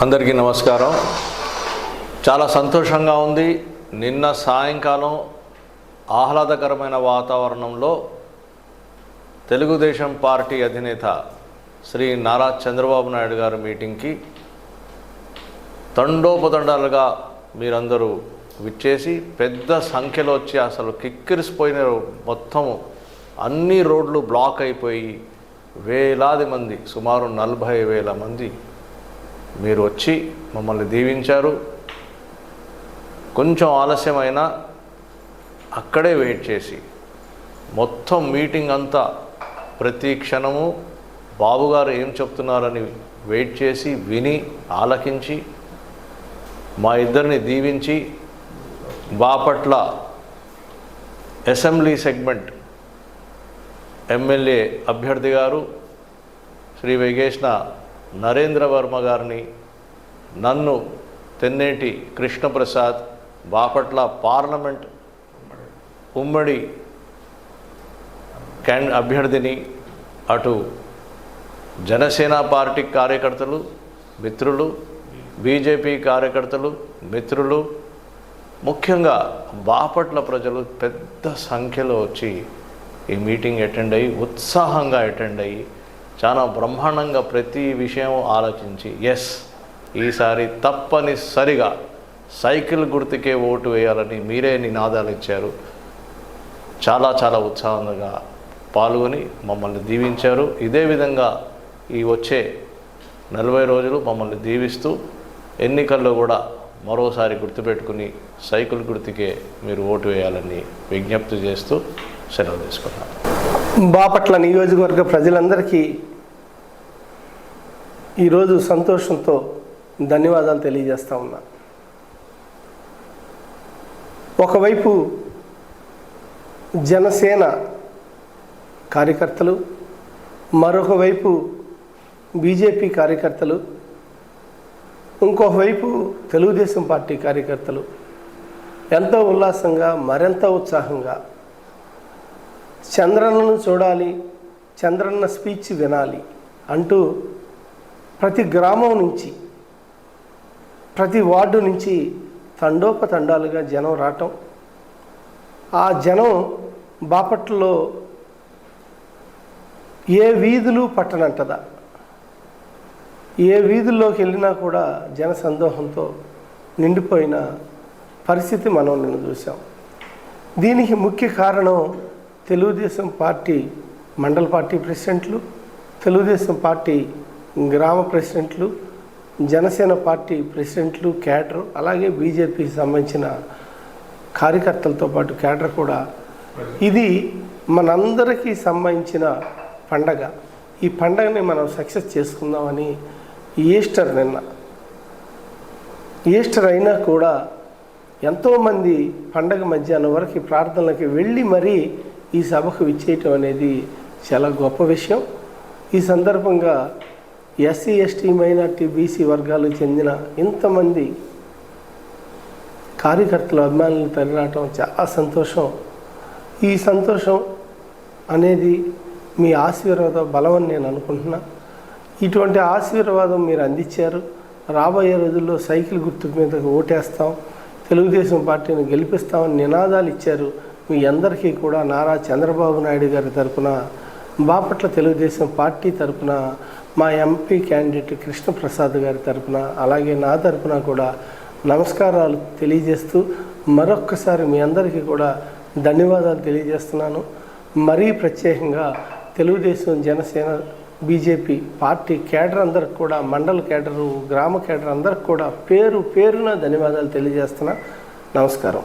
అందరికీ నమస్కారం. చాలా సంతోషంగా ఉంది. నిన్న సాయంకాలం ఆహ్లాదకరమైన వాతావరణంలో తెలుగుదేశం పార్టీ అధినేత శ్రీ నారా చంద్రబాబు నాయుడు గారి మీటింగ్కి తండోపతండాలుగా మీరందరూ విచ్చేసి పెద్ద సంఖ్యలో వచ్చి అసలు కిక్కిరిసిపోయిన మొత్తం అన్ని రోడ్లు బ్లాక్ అయిపోయి వేలాది మంది, సుమారు 40,000 మంది మీరు వచ్చి మమ్మల్ని దీవించారు. కొంచెం ఆలస్యమైనా అక్కడే వెయిట్ చేసి మొత్తం మీటింగ్ అంతా ప్రతి క్షణము బాబుగారు ఏం చెప్తున్నారని వెయిట్ చేసి విని ఆలకించి మా ఇద్దరిని దీవించి బాపట్ల అసెంబ్లీ సెగ్మెంట్ ఎమ్మెల్యే అభ్యర్థి గారు శ్రీ వెంకటేశ్వర నరేంద్ర వర్మ గారిని, నన్ను తెన్నేటి కృష్ణప్రసాద్ బాపట్ల పార్లమెంట్ ఉమ్మడి అభ్యర్థిని, అటు జనసేన పార్టీ కార్యకర్తలు మిత్రులు, బీజేపీ కార్యకర్తలు మిత్రులు, ముఖ్యంగా బాపట్ల ప్రజలు పెద్ద సంఖ్యలో వచ్చి ఈ మీటింగ్ అటెండ్ అయ్యి ఉత్సాహంగా అటెండ్ అయ్యి చాలా బ్రహ్మాండంగా ప్రతి విషయం ఆలోచించి ఈసారి తప్పనిసరిగా సైకిల్ గుర్తుకే ఓటు వేయాలని మీరే నినాదాలు ఇచ్చారు. చాలా చాలా ఉత్సాహంగా పాల్గొని మమ్మల్ని దీవించారు. ఇదే విధంగా ఈ వచ్చే 40 రోజులు మమ్మల్ని దీవిస్తూ ఎన్నికల్లో కూడా మరోసారి గుర్తుపెట్టుకుని సైకిల్ గుర్తుకే మీరు ఓటు వేయాలని విజ్ఞప్తి చేస్తూ సెలవు తీసుకున్నాను. బాపట్ల నియోజకవర్గ ప్రజలందరికీ ఈరోజు సంతోషంతో ధన్యవాదాలు తెలియజేస్తా ఉన్నా. ఒకవైపు జనసేన కార్యకర్తలు, మరొక వైపు బీజేపీ కార్యకర్తలు, ఇంకొకవైపు తెలుగుదేశం పార్టీ కార్యకర్తలు ఎంతో ఉల్లాసంగా, మరింత ఉత్సాహంగా చంద్రన్నను చూడాలి, చంద్రన్న స్పీచ్ వినాలి అంటూ ప్రతి గ్రామం నుంచి, ప్రతి వార్డు నుంచి తండోపతండాలుగా జనం రావటం, ఆ జనం బాపట్లలో ఏ వీధులు పట్టనంటదా, ఏ వీధుల్లోకి వెళ్ళినా కూడా జన సందోహంతో నిండిపోయిన పరిస్థితి మనం నిన్న చూసాం. దీనికి ముఖ్య కారణం తెలుగుదేశం పార్టీ మండల పార్టీ ప్రెసిడెంట్లు, తెలుగుదేశం పార్టీ గ్రామ ప్రెసిడెంట్లు, జనసేన పార్టీ ప్రెసిడెంట్లు, క్యాడర్, అలాగే బీజేపీకి సంబంధించిన కార్యకర్తలతో పాటు క్యాడర్ కూడా. ఇది మనందరికీ సంబంధించిన పండగ. ఈ పండగని మనం సక్సెస్ చేసుకుందామని ఈస్టర్ అయినా కూడా ఎంతోమంది పండగ మధ్యాహ్నం వరకు ప్రార్థనలకి వెళ్ళి మరీ ఈ సభకు విచ్చేయటం అనేది చాలా గొప్ప విషయం. ఈ సందర్భంగా ఎస్సీ, ఎస్టీ, మైనార్టీ, బీసీ వర్గాలకు చెందిన ఇంతమంది కార్యకర్తలు, అభిమానులు తరలిరావటం చాలా సంతోషం. ఈ సంతోషం అనేది మీ ఆశీర్వాద బలం అని నేను అనుకుంటున్నా. ఇటువంటి ఆశీర్వాదం మీరు అందించారు. రాబోయే రోజుల్లో సైకిల్ గుర్తు మీద ఓటేస్తాం, తెలుగుదేశం పార్టీని గెలిపిస్తామని నినాదాలు ఇచ్చారు. మీ అందరికీ కూడా నారా చంద్రబాబు నాయుడు గారి తరఫున, బాపట్ల తెలుగుదేశం పార్టీ తరఫున, మా ఎంపీ క్యాండిడేట్ కృష్ణప్రసాద్ గారి తరఫున, అలాగే నా తరఫున కూడా నమస్కారాలు తెలియజేస్తూ మరొక్కసారి మీ అందరికీ కూడా ధన్యవాదాలు తెలియజేస్తున్నాను. మరీ ప్రత్యేకంగా Telugu Desam, Janasena, BJP party cadre అందరికి కూడా, మండల కేడరు, గ్రామ కేడర్ అందరికి కూడా పేరు పేరున ధన్యవాదాలు తెలియజేస్తున్నా. నమస్కారం.